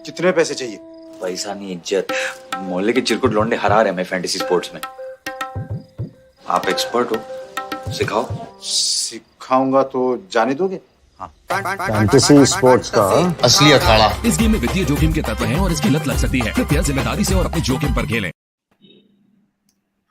कितने पैसे चाहिए? पैसा नहीं, इज्जत। मोहल्ले के चिरकुट लौंडे हरा रहे हैं फैंटेसी स्पोर्ट्स में। आप एक्सपर्ट हो, सिखाओ। सिखाऊंगा तो जाने दोगे? फैंटेसी स्पोर्ट्स का असली अखाड़ा। इस गेम में वित्तीय जोखिम के तत्व हैं और इसकी लत लग सकती है। कृपया जिम्मेदारी से और अपने जोखिम पर खेलें।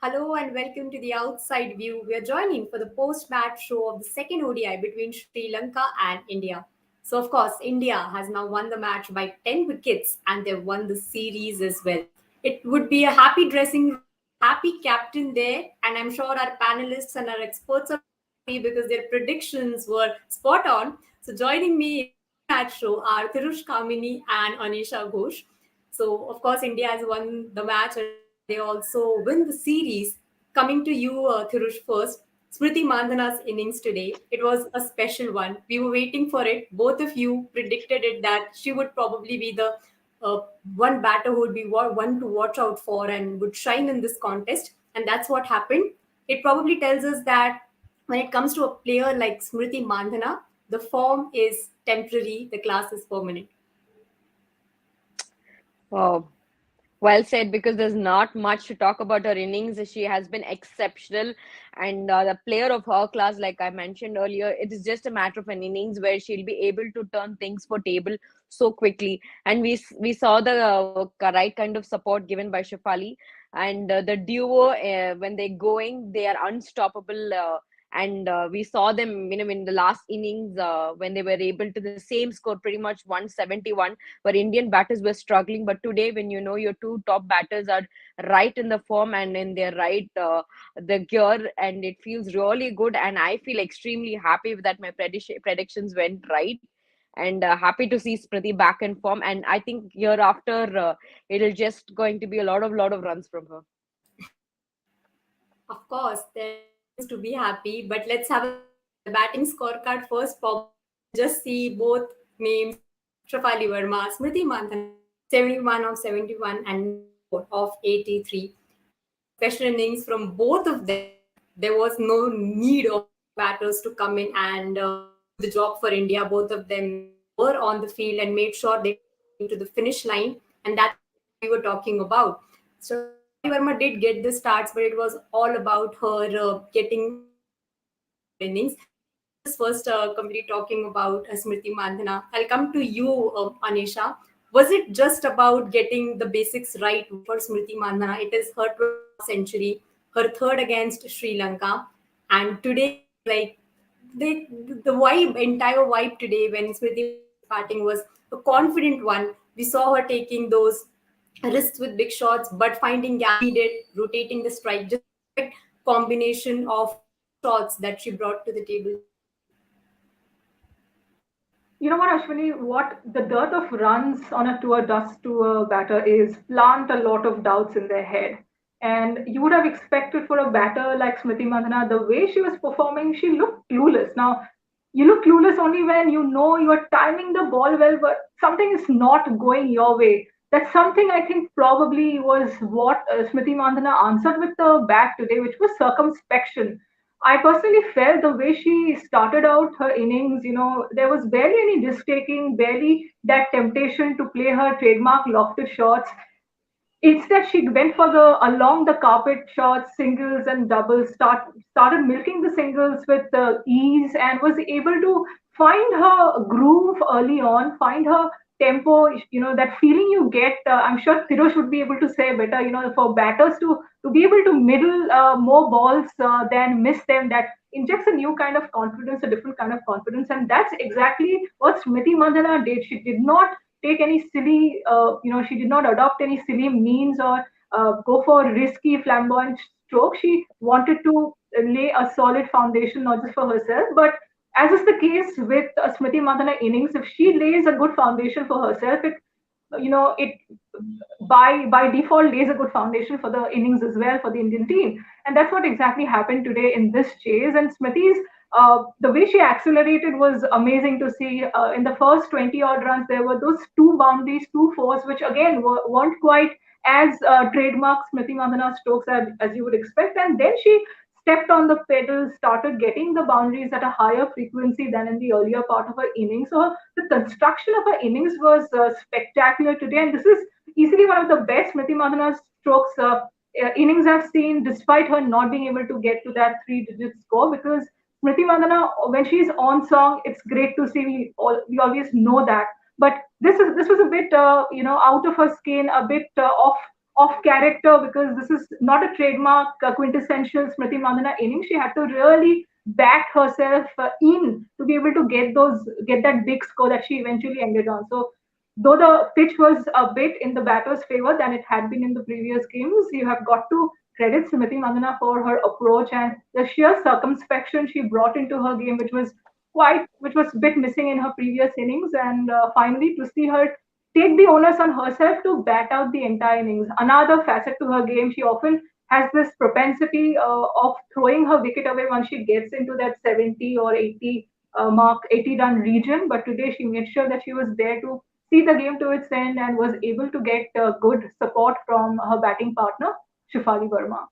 Hello and welcome to the Outside View. We are joining for the post-match show of the second ODI between Sri Lanka and India. So, of course, India has now won the match by 10 wickets and they've won the series as well. It would be a happy dressing room, happy captain there, and I'm sure our panelists and our experts are happy because their predictions were spot on. So, joining me in the match show are Thirushkamini and Annesha Ghosh. So, of course, India has won the match. They also win the series. Coming to you, Thirush, first. Smriti Mandhana's innings today, it was a special one. We were waiting for it. Both of you predicted it that she would probably be the one batter who would be one to watch out for and would shine in this contest. And that's what happened. It probably tells us that when it comes to a player like Smriti Mandhana, the form is temporary, the class is permanent. Oh, well said, because there's not much to talk about her innings. She has been exceptional, and the player of her class, like I mentioned earlier, it is just a matter of an innings where she'll be able to turn things for table so quickly. And we saw the right kind of support given by Shafali, and the duo when they're going, they are unstoppable. And we saw them, in the last innings when they were able to the same score, pretty much 171, where Indian batters were struggling. But today, when your two top batters are right in the form and in their right the gear, and it feels really good. And I feel extremely happy that my predictions went right. And happy to see Smriti back in form. And I think year after, it'll just going to be a lot of runs from her. Of course, there's to be happy, but let's have a batting scorecard first. Just see both names: Shafali Verma, Smriti Mandhana, 71 of 71 and 4 of 83. Special innings from both of them. There was no need of batters to come in and the job for India. Both of them were on the field and made sure they came to the finish line, and that's what we were talking about. So Verma did get the starts, but it was all about her getting innings. First, complete talking about Smriti Mandhana. I'll come to you, Annesha. Was it just about getting the basics right for Smriti Mandhana? It is her 12th century, her third against Sri Lanka, and today, like the vibe, entire vibe today when Smriti was batting was a confident one. We saw her taking those risks with big shots, but finding gap needed, rotating the strike, just perfect combination of shots that she brought to the table. You know what, Ashwini, what the dearth of runs on a tour does to a batter is plant a lot of doubts in their head. And you would have expected for a batter like Smriti Mandhana, the way she was performing, she looked clueless. Now, you look clueless only when you know you are timing the ball well, but something is not going your way. That's something I think probably was what Smriti Mandhana answered with the bat today, which was circumspection. I personally felt the way she started out her innings, there was barely any risk taking, barely that temptation to play her trademark lofted shots. Instead, she went for the along the carpet shots, singles and doubles, started milking the singles with ease and was able to find her groove early on, find her tempo, that feeling you get. I'm sure Tirosh would be able to say better, for batters to be able to middle more balls than miss them, that injects a new kind of confidence, a different kind of confidence. And that's exactly what Smriti Mandhana did. She did not take any silly, she did not adopt any silly means or go for risky, flamboyant stroke. She wanted to lay a solid foundation, not just for herself, but as is the case with Smriti Mandhana innings, if she lays a good foundation for herself, it by default lays a good foundation for the innings as well for the Indian team. And that's what exactly happened today in this chase. And Smriti's the way she accelerated was amazing to see. In the first 20 odd runs, there were those two boundaries, two fours, which again weren't quite as trademark Smriti Mandhana strokes as you would expect. And then she stepped on the pedal, started getting the boundaries at a higher frequency than in the earlier part of her innings. So the construction of her innings was spectacular today, and this is easily one of the best Smriti Mandhana's strokes innings I've seen, despite her not being able to get to that three-digit score. Because Smriti Mandhana, when she's on song, it's great to see. We always know that, but this was a bit out of her skin, a bit off character, because this is not a trademark quintessential Smriti Mandhana inning. She had to really back herself in to be able to get that big score that she eventually ended on. So though the pitch was a bit in the batter's favor than it had been in the previous games, you have got to credit Smriti Mandhana for her approach and the sheer circumspection she brought into her game, which was a bit missing in her previous innings. And finally, to see her take the onus on herself to bat out the entire innings. Another facet to her game, she often has this propensity of throwing her wicket away once she gets into that 70 or 80 mark, 80 run region. But today she made sure that she was there to see the game to its end and was able to get good support from her batting partner, Shafali Verma.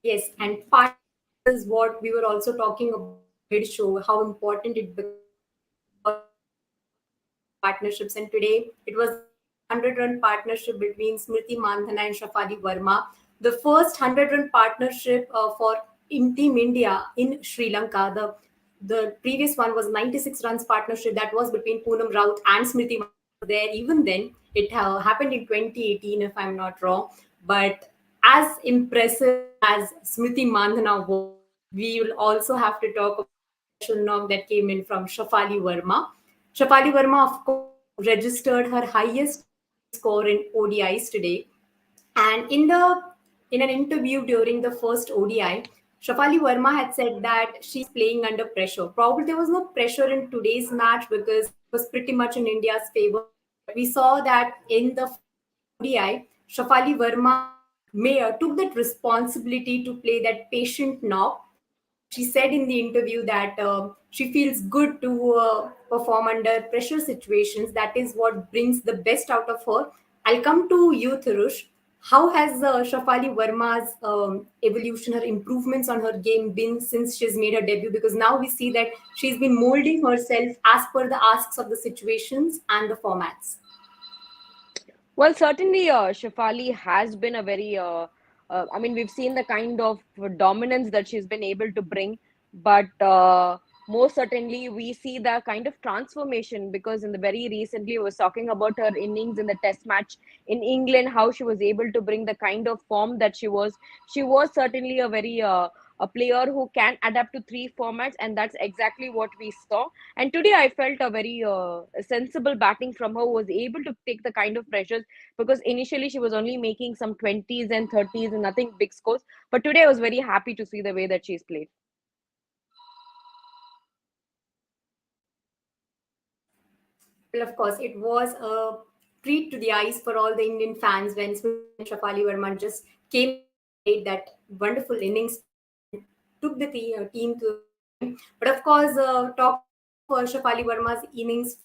Yes, and part is what we were also talking about mid show, how important it becomes partnerships. And today it was 100-run partnership between Smriti Mandhana and Shafali Verma, the first 100-run partnership for in Team India in Sri Lanka. The previous one was 96 runs partnership that was between Poonam Raut and Smriti Mandhana. There, even then, it happened in 2018, if I'm not wrong. But as impressive as Smriti Mandhana was, we will also have to talk about the special knock that came in from Shafali Verma. Shafali Verma, of course, registered her highest score in ODIs today. And in an interview during the first ODI, Shafali Verma had said that she's playing under pressure. Probably there was no pressure in today's match because it was pretty much in India's favor. We saw that in the ODI, Shafali Verma took that responsibility to play that patient knock. She said in the interview that she feels good to perform under pressure situations. That is what brings the best out of her. I'll come to you, Thirush. How has Shafali Verma's evolution, her improvements on her game been since she's made her debut? Because now we see that she's been molding herself as per the asks of the situations and the formats. Well, certainly, Shafali has been a very, I mean, we've seen the kind of dominance that she's been able to bring, but most certainly we see the kind of transformation, because in the very recently I was talking about her innings in the test match in England, how she was able to bring the kind of form that she was. She was certainly a very a player who can adapt to three formats, and that's exactly what we saw. And today I felt a very sensible batting from her, who was able to take the kind of pressures, because initially she was only making some 20s and 30s and nothing big scores. But today I was very happy to see the way that she's played. Well, of course, it was a treat to the eyes for all the Indian fans when Smriti and Shafali Verma just came that wonderful innings, took the team to. But of course, talk for Shafali Verma's innings.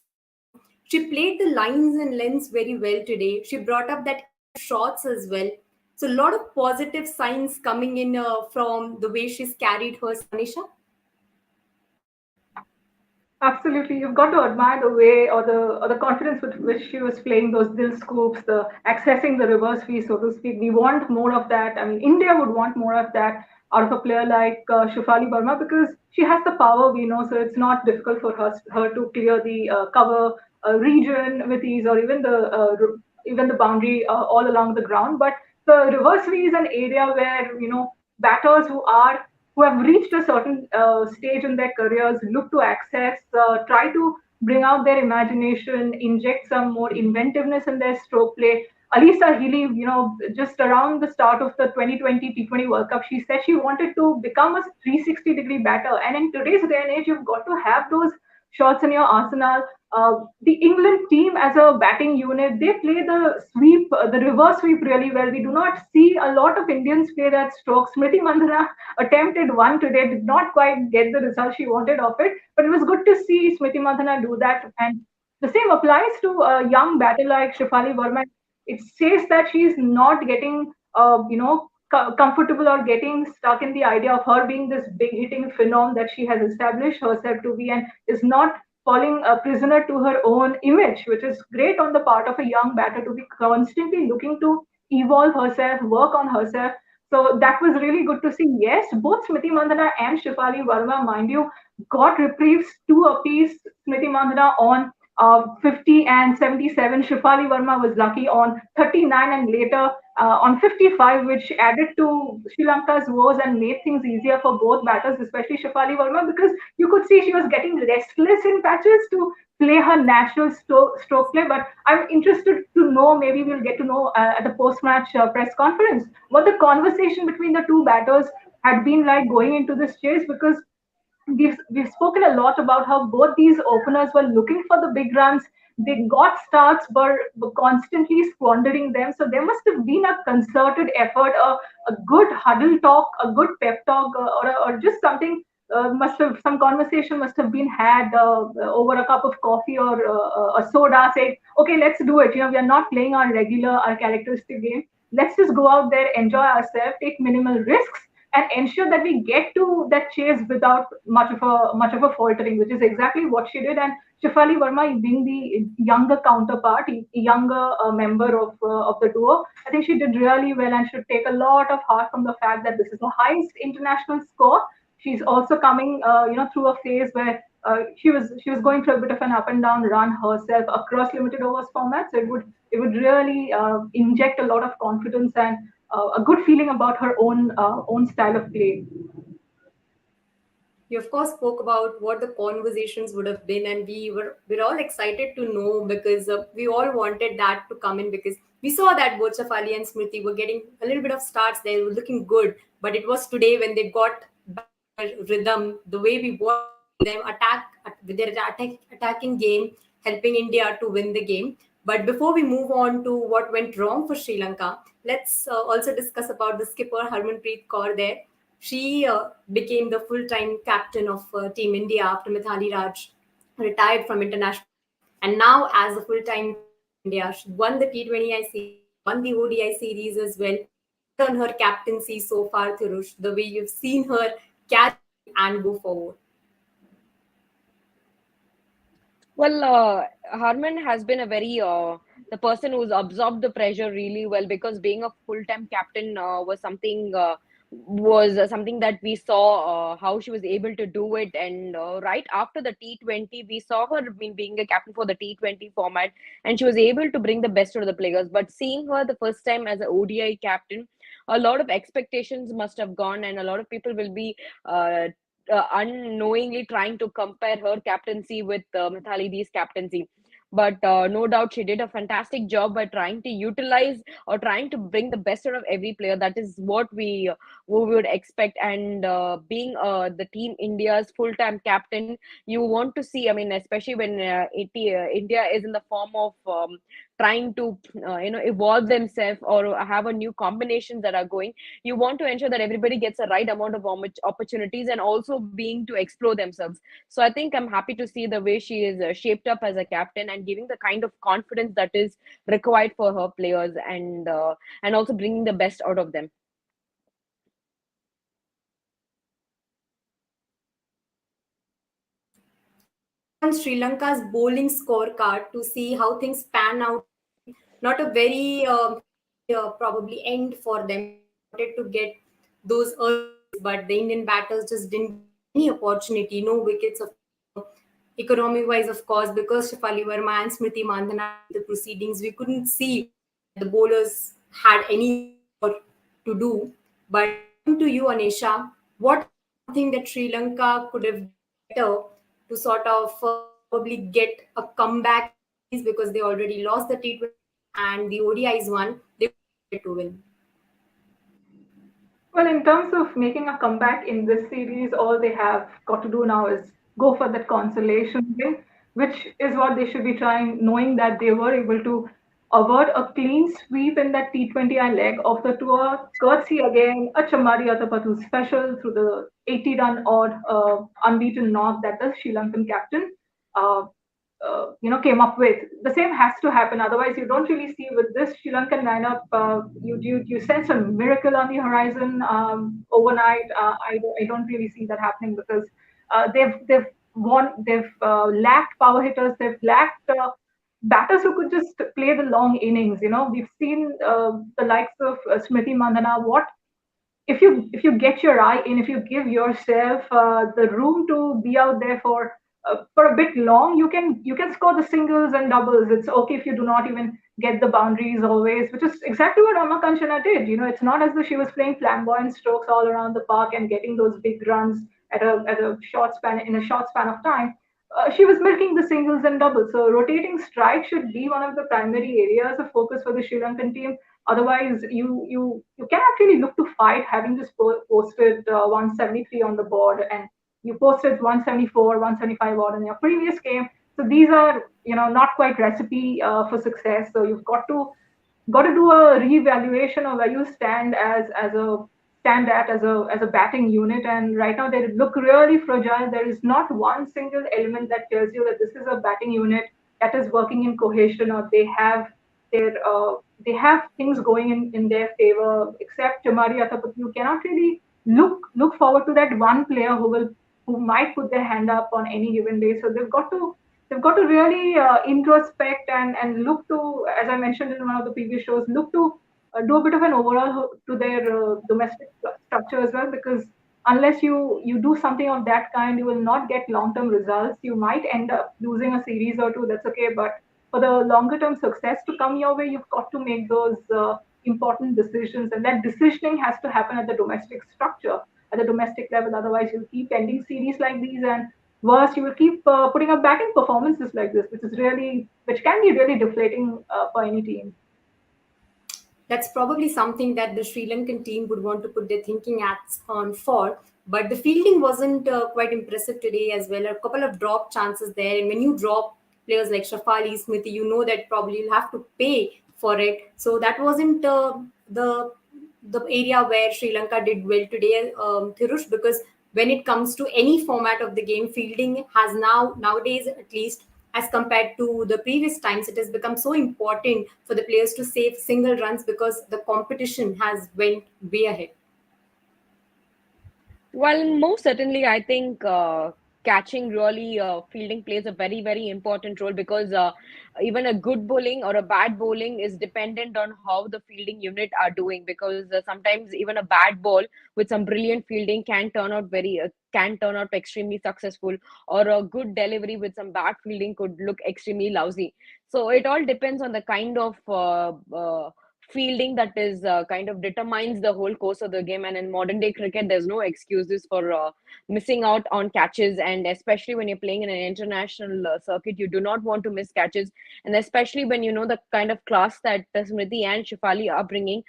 She played the lines and lengths very well today. She brought up that shots as well. So a lot of positive signs coming in from the way she's carried her, Annesha. Absolutely, you've got to admire the way or the confidence with which she was playing those dill scoops, the accessing the reverse sweep, so to speak. We want more of that. I mean, India would want more of that out of a player like Shafali Verma, because she has the power, we know. So it's not difficult for her to clear the cover region with ease, or even the boundary all along the ground. But the reverse sweep is an area where batters who have reached a certain stage in their careers look to access, try to bring out their imagination, inject some more inventiveness in their stroke play. Alisa Healy, just around the start of the 2020 T20 World Cup, she said she wanted to become a 360-degree batter. And in today's day and age, you've got to have those shots in your arsenal. The England team as a batting unit, they play the sweep, the reverse sweep really well. We do not see a lot of Indians play that stroke. Smriti Mandhana attempted one today, did not quite get the result she wanted of it, but it was good to see Smriti Mandhana do that. And the same applies to a young batter like Shafali Verma. It says that she's not getting, comfortable or getting stuck in the idea of her being this big hitting phenom that she has established herself to be, and is not falling a prisoner to her own image, which is great on the part of a young batter to be constantly looking to evolve herself, work on herself. So that was really good to see. Yes, both Smriti Mandhana and Shafali Verma, mind you, got reprieves, two apiece. Smriti Mandhana on 50 and 77. Shafali Verma was lucky on 39 and later on 55, which added to Sri Lanka's woes and made things easier for both batters, especially Shafali Verma, because you could see she was getting restless in patches to play her natural stroke play. But I'm interested to know, maybe we'll get to know at the post-match press conference, what the conversation between the two batters had been like going into this chase, because we've spoken a lot about how both these openers were looking for the big runs. They got starts, but were constantly squandering them. So there must have been a concerted effort, a good huddle talk, a good pep talk, or just something. Must have some conversation must have been had over a cup of coffee or a soda. Say, okay, let's do it. We are not playing our characteristic game. Let's just go out there, enjoy ourselves, take minimal risks, and ensure that we get to that chase without much of a faltering, which is exactly what she did. And Shafali Verma, being the younger counterpart, younger member of the duo, I think she did really well and should take a lot of heart from the fact that this is the highest international score. She's also coming, through a phase where she was going through a bit of an up and down run herself across limited overs formats. So it would really inject a lot of confidence and a good feeling about her own style of play. You of course spoke about what the conversations would have been, and we're all excited to know, because we all wanted that to come in, because we saw that both Shafali and Smriti were getting a little bit of starts. They were looking good, but it was today when they got back their rhythm, the way we watched them attack with their attacking game, helping India to win the game. But before we move on to what went wrong for Sri Lanka, let's also discuss about the skipper Harmanpreet Kaur there. She became the full-time captain of Team India after Mithali Raj retired from international. And now, as a full-time India, she won the T20I series, won the ODI series as well. On her captaincy so far, Thirush, the way you've seen her carry and go forward. Well, Harman has been a very the person who's absorbed the pressure really well, because being a full-time captain was something that we saw how she was able to do it. And right after the T20, we saw her being a captain for the T20 format, and she was able to bring the best out of the players. But seeing her the first time as an ODI captain, a lot of expectations must have gone, and a lot of people will be unknowingly trying to compare her captaincy with Mithali Dee's captaincy. But no doubt she did a fantastic job by trying to utilize or trying to bring the best out of every player. That is what we would expect. And being the Team India's full-time captain, you want to see, I mean, especially when India is in the form of trying to evolve themselves or have a new combinations that are going, you want to ensure that everybody gets the right amount of opportunities and also being to explore themselves. So I think I'm happy to see the way she is shaped up as a captain and giving the kind of confidence that is required for her players, and also bringing the best out of them. On Sri Lanka's bowling scorecard to see how things pan out. Not a very probably end for them. Wanted to get those early, but the Indian batters just didn't get any opportunity, no wickets. Of economy wise, of course, because Shafali Verma and Smriti Mandhana the proceedings, we couldn't see the bowlers had any more to do. But to you, Annesha, what thing that Sri Lanka could have done better to sort of probably get a comeback, because they already lost the T20 and the ODI is one, they wanted to win. Well, in terms of making a comeback in this series, all they have got to do now is go for that consolation win, which is what they should be trying, knowing that they were able to avert a clean sweep in that T20I leg of the tour, courtesy again a Chamari Atapattu special through the 80-run odd unbeaten knock that the Sri Lankan captain. Uh, came up with. The same has to happen. Otherwise, you don't really see with this Sri Lankan lineup. You sense a miracle on the horizon overnight. I don't really see that happening because they've lacked power hitters. They've lacked batters who could just play the long innings. We've seen the likes of Smriti Mandhana. What if you get your eye in, if you give yourself the room to be out there for a bit long, you can score the singles and doubles. It's okay if you do not even get the boundaries always, which is exactly what Amma Kanchana did. It's not as though she was playing flamboyant strokes all around the park and getting those big runs at a short span in a short span of time. She was milking the singles and doubles. So rotating strike should be one of the primary areas of focus for the Sri Lankan team. Otherwise, you cannot really look to fight having just posted 173 on the board, and you posted 174, 175 odd in your previous game. So these are not quite recipe for success. So you've got to do a reevaluation of where you stand as a batting unit. And right now they look really fragile. There is not one single element that tells you that this is a batting unit that is working in cohesion, or they have things going in their favor. Except Jamari Atapattu, you cannot really look forward to that one player who might put their hand up on any given day. So they've got to really introspect and look to, as I mentioned in one of the previous shows, look to do a bit of an overhaul to their domestic structure as well. Because unless you do something of that kind, you will not get long-term results. You might end up losing a series or two. That's okay, but for the longer-term success to come your way, you've got to make those important decisions, and that decisioning has to happen at the domestic structure, at the domestic level. Otherwise, you'll keep ending series like these, and worse, you will keep putting up batting performances like this, which can be really deflating for any team. That's probably something that the Sri Lankan team would want to put their thinking hats on for. But the fielding wasn't quite impressive today as well. A couple of drop chances there. And when you drop players like Shafali, Smriti, you know that probably you'll have to pay for it. So that wasn't the area where Sri Lanka did well today, Thirush, because when it comes to any format of the game, fielding has nowadays at least, as compared to the previous times, it has become so important for the players to save single runs because the competition has went way ahead. Well, most certainly, I think catching really fielding plays a very, very important role because even a good bowling or a bad bowling is dependent on how the fielding unit are doing. Because sometimes even a bad ball with some brilliant fielding can turn out extremely successful, or a good delivery with some bad fielding could look extremely lousy. So it all depends on the kind of fielding that is kind of determines the whole course of the game. And in modern day cricket, there's no excuses for missing out on catches, and especially when you're playing in an international circuit, you do not want to miss catches. And especially when you know the kind of class that Smriti and Shafali are bringing,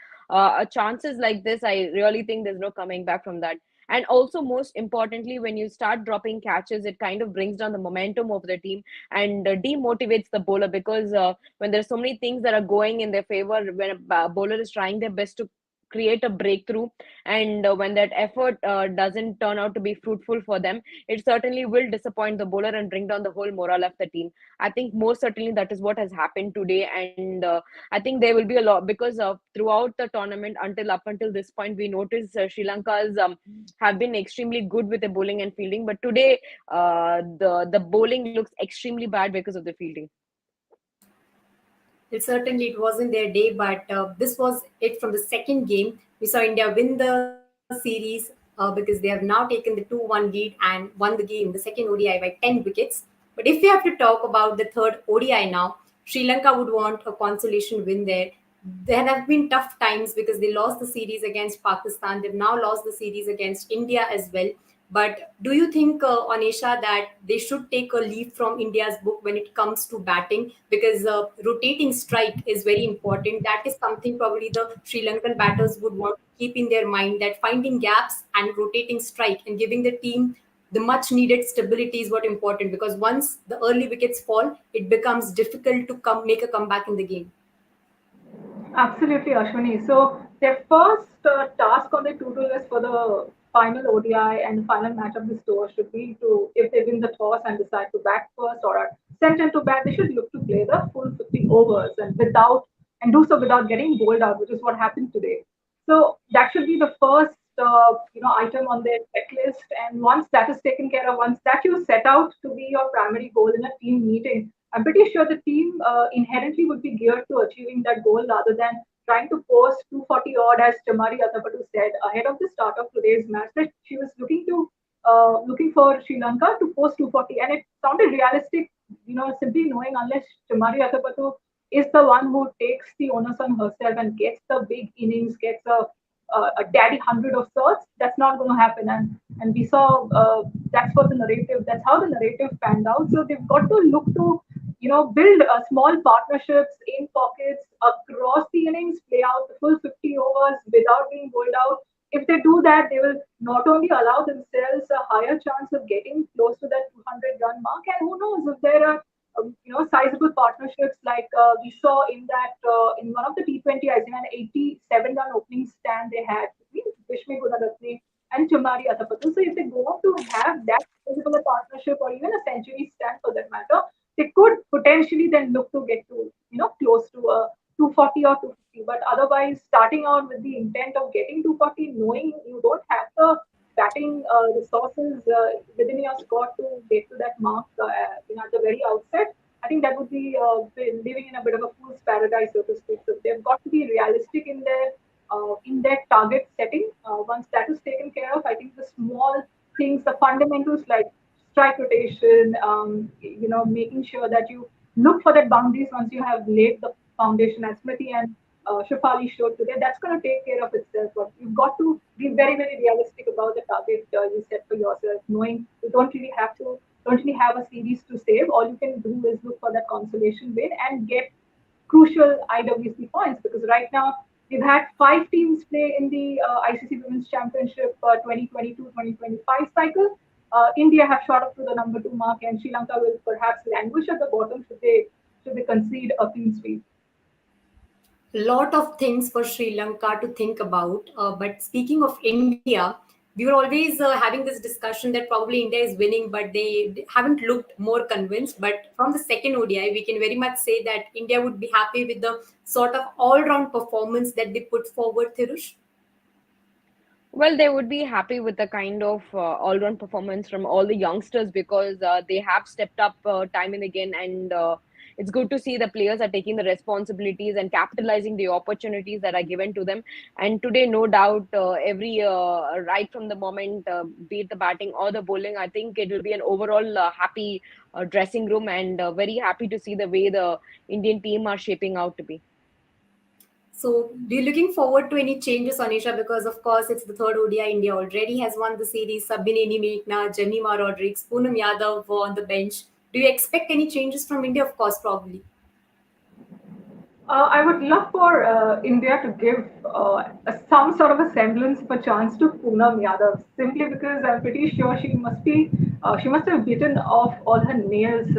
chances like this, I really think there's no coming back from that. And also, most importantly, when you start dropping catches, it kind of brings down the momentum of the team and demotivates the bowler. Because when there's so many things that are going in their favor, when a bowler is trying their best to create a breakthrough, and when that effort doesn't turn out to be fruitful for them, it certainly will disappoint the bowler and bring down the whole morale of the team. I think most certainly that is what has happened today. And I think there will be a lot, because throughout the tournament, up until this point, we noticed Sri Lanka's have been extremely good with the bowling and fielding, but today the bowling looks extremely bad because of the fielding. It wasn't their day, but this was it from the second game. We saw India win the series because they have now taken the 2-1 lead and won the game, the second ODI, by 10 wickets. But if we have to talk about the third ODI now, Sri Lanka would want a consolation win there. There have been tough times because they lost the series against Pakistan. They've now lost the series against India as well. But do you think, Annesha, that they should take a leaf from India's book when it comes to batting? Because rotating strike is very important. That is something probably the Sri Lankan batters would want to keep in their mind, that finding gaps and rotating strike and giving the team the much needed stability is what important. Because once the early wickets fall, it becomes difficult to make a comeback in the game. Absolutely, Ashwini. So their first task on the to-do list for the final ODI and final match of this tour should be to, if they win the toss and decide to bat first or are sent into bat, they should look to play the full 50 overs and do so without getting bowled out, which is what happened today. So that should be the first item on their checklist. And once that is taken care of, once that you set out to be your primary goal in a team meeting, I'm pretty sure the team inherently would be geared to achieving that goal rather than trying to post 240 odd, as Chamari Athapattu said ahead of the start of today's match, that she was looking for Sri Lanka to post 240, and it sounded realistic. Simply knowing unless Chamari Athapattu is the one who takes the onus on herself and gets the big innings, gets a daddy 100 of sorts, that's not going to happen. And we saw that's what the narrative, that's how the narrative panned out. So they've got to look to build small partnerships in pockets across the innings, play out the full 50 overs without being bowled out. If they do that, they will not only allow themselves a higher chance of getting close to that 200-run mark, and who knows if there are sizable partnerships like we saw in one of the T20, I think an 87-run opening stand they had between Vishmi Gunaratne and Chamari Athapattu. So if they go on to have that sizable a partnership or even a century stand for that matter, they could potentially then look to get to close to a 240 or 250. But otherwise, starting out with the intent of getting 240, knowing you don't have the batting resources within your squad to get to that mark at the very outset, I think that would be living in a bit of a fool's paradise, so to speak. So they've got to be realistic in their target setting. Once that is taken care of, I think the small things, the fundamentals like strike rotation, making sure that you look for that boundaries once you have laid the foundation, as Smriti and Shafali showed today, that's going to take care of itself. But you've got to be very, very realistic about the target you set for yourself, knowing you don't really have a series to save. All you can do is look for that consolation win and get crucial IWC points, because right now we've had 5 teams play in the ICC Women's Championship 2022-2025 cycle. India have shot up to the number 2 mark, and Sri Lanka will perhaps languish at the bottom should they concede a clean sweep. Lot of things for Sri Lanka to think about. But speaking of India, we were always having this discussion that probably India is winning, but they haven't looked more convinced. But from the second ODI, we can very much say that India would be happy with the sort of all-round performance that they put forward, Thirush. Well, they would be happy with the kind of all-round performance from all the youngsters, because they have stepped up time and again, and it's good to see the players are taking the responsibilities and capitalizing the opportunities that are given to them. And today, no doubt, right from the moment, be it the batting or the bowling, I think it will be an overall happy dressing room, and very happy to see the way the Indian team are shaping out to be. So, do you looking forward to any changes, Annesha? Because of course, it's the third ODI. India already has won the series. Sabineni Meghna, Jemima Rodriguez, Poonam Yadav were on the bench. Do you expect any changes from India? Of course, probably. I would love for India to give some sort of a semblance of a chance to Poonam Yadav, simply because I'm pretty sure she must have bitten off all her nails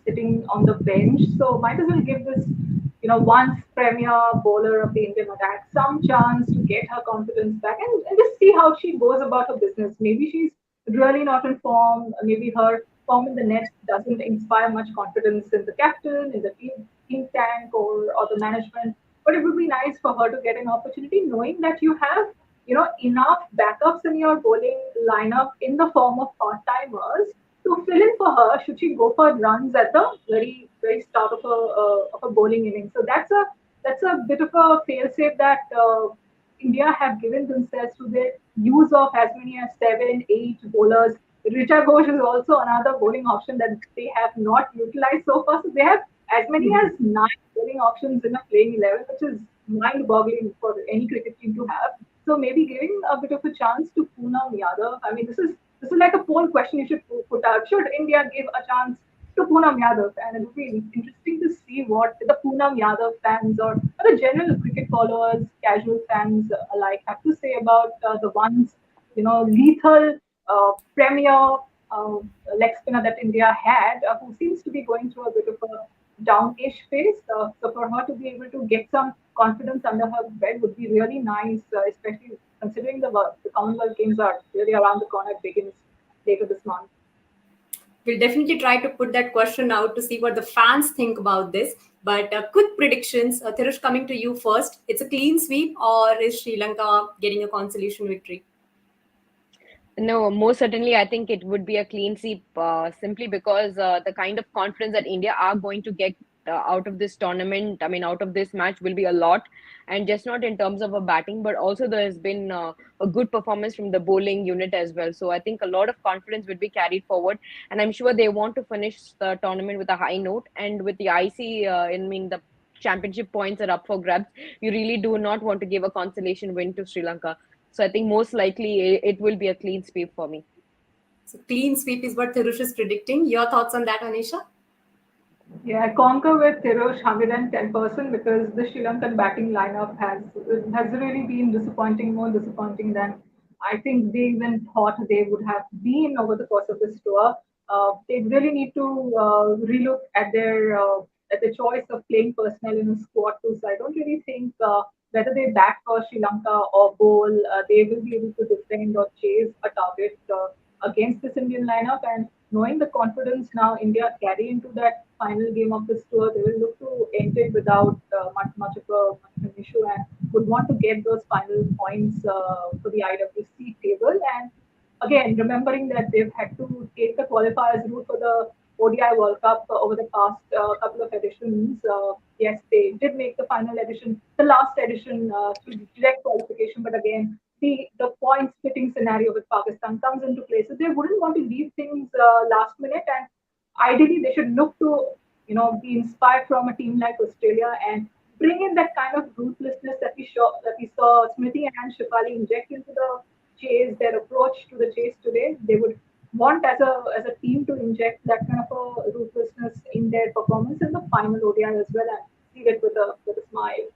sitting on the bench. So might as well give this, once premier bowler of the Indian attack some chance to get her confidence back and just see how she goes about her business. Maybe she's really not in form. Maybe her form in the net doesn't inspire much confidence in the captain, in the team tank, or the management. But it would be nice for her to get an opportunity, knowing that you have enough backups in your bowling lineup in the form of part-timers to fill in for her should she go for runs at the very very start of a bowling inning. So that's a bit of a fail-safe that India have given themselves to their use of as many as 7, 8 bowlers. Richa Ghosh is also another bowling option that they have not utilized so far. So they have as many as 9 bowling options in a playing 11, which is mind-boggling for any cricket team to have. So maybe giving a bit of a chance to Poonam Yadav. I mean, this is like a poll question you should put out. Should India give a chance to Poonam Yadav? And it would be interesting to see what the Poonam Yadav fans or the general cricket followers, casual fans alike have to say about the once lethal premier leg spinner that India had, who seems to be going through a bit of a downish phase. So for her to be able to get some confidence under her belt would be really nice, especially considering the Commonwealth Games are really around the corner. It begins later this month. We'll definitely try to put that question out to see what the fans think about this. But quick predictions. Thirush, coming to you first. It's a clean sweep, or is Sri Lanka getting a consolation victory? No, most certainly, I think it would be a clean sweep simply because the kind of confidence that India are going to get out of this tournament, I mean, out of this match will be a lot. And just not in terms of a batting, but also there has been a good performance from the bowling unit as well. So I think a lot of confidence will be carried forward. And I'm sure they want to finish the tournament with a high note. And with the IC, I mean, the championship points are up for grabs. You really do not want to give a consolation win to Sri Lanka. So I think most likely it will be a clean sweep for me. So clean sweep is what Thirush is predicting. Your thoughts on that, Annesha? Yeah, I concur with Thirush 110% because the Sri Lankan batting lineup has really been disappointing, more disappointing than I think they even thought they would have been over the course of this tour. They really need to relook at the choice of playing personnel in a squad too. So I don't really think whether they bat for Sri Lanka or bowl, they will be able to defend or chase a target against this Indian lineup. And knowing the confidence now India carry into that final game of this tour, they will look to end it without much of an issue and would want to get those final points for the IWC table. And again, remembering that they've had to take the qualifiers route for the ODI World Cup over the past couple of editions. Yes, they did make the final edition, the last edition through direct qualification, but again, the point splitting scenario with Pakistan comes into play. So they wouldn't want to leave things last minute, and ideally they should look to be inspired from a team like Australia and bring in that kind of ruthlessness that we saw Smriti and Shafali inject into the chase, their approach to the chase today. They would want as a team to inject that kind of a ruthlessness in their performance in the final ODI as well and see it with a smile.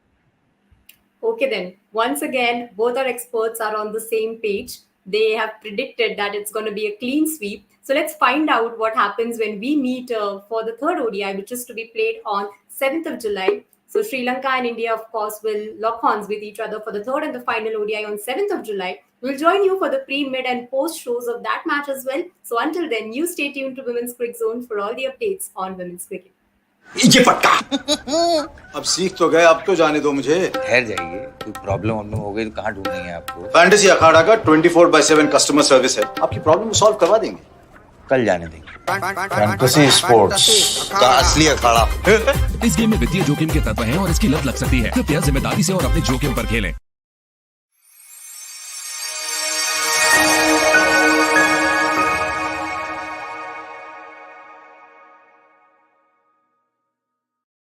Okay, then. Once again, both our experts are on the same page. They have predicted that it's going to be a clean sweep. So let's find out what happens when we meet for the third ODI, which is to be played on 7th of July. So Sri Lanka and India, of course, will lock horns with each other for the third and the final ODI on 7th of July. We'll join you for the pre, mid, and post shows of that match as well. So until then, you stay tuned to Women's Cricket Zone for all the updates on women's cricket. ये पक्का अब सीख तो गए, अब तो जाने दो मुझे। ठहर जाइए, कोई प्रॉब्लम वॉब्लम हो गई तो कहाँ ढूंढेंगे आपको? फैंटेसी अखाड़ा का 24/7 कस्टमर सर्विस है, आपकी प्रॉब्लम सॉल्व करवा देंगे। कल जाने देंगे। फैंटेसी स्पोर्ट्स का असली अखाड़ा। इस गेम में वित्तीय जोखिम के तत्व हैं और इसकी लत लग सकती है। कृपया जिम्मेदारी से और अपने जोखिम पर खेलें।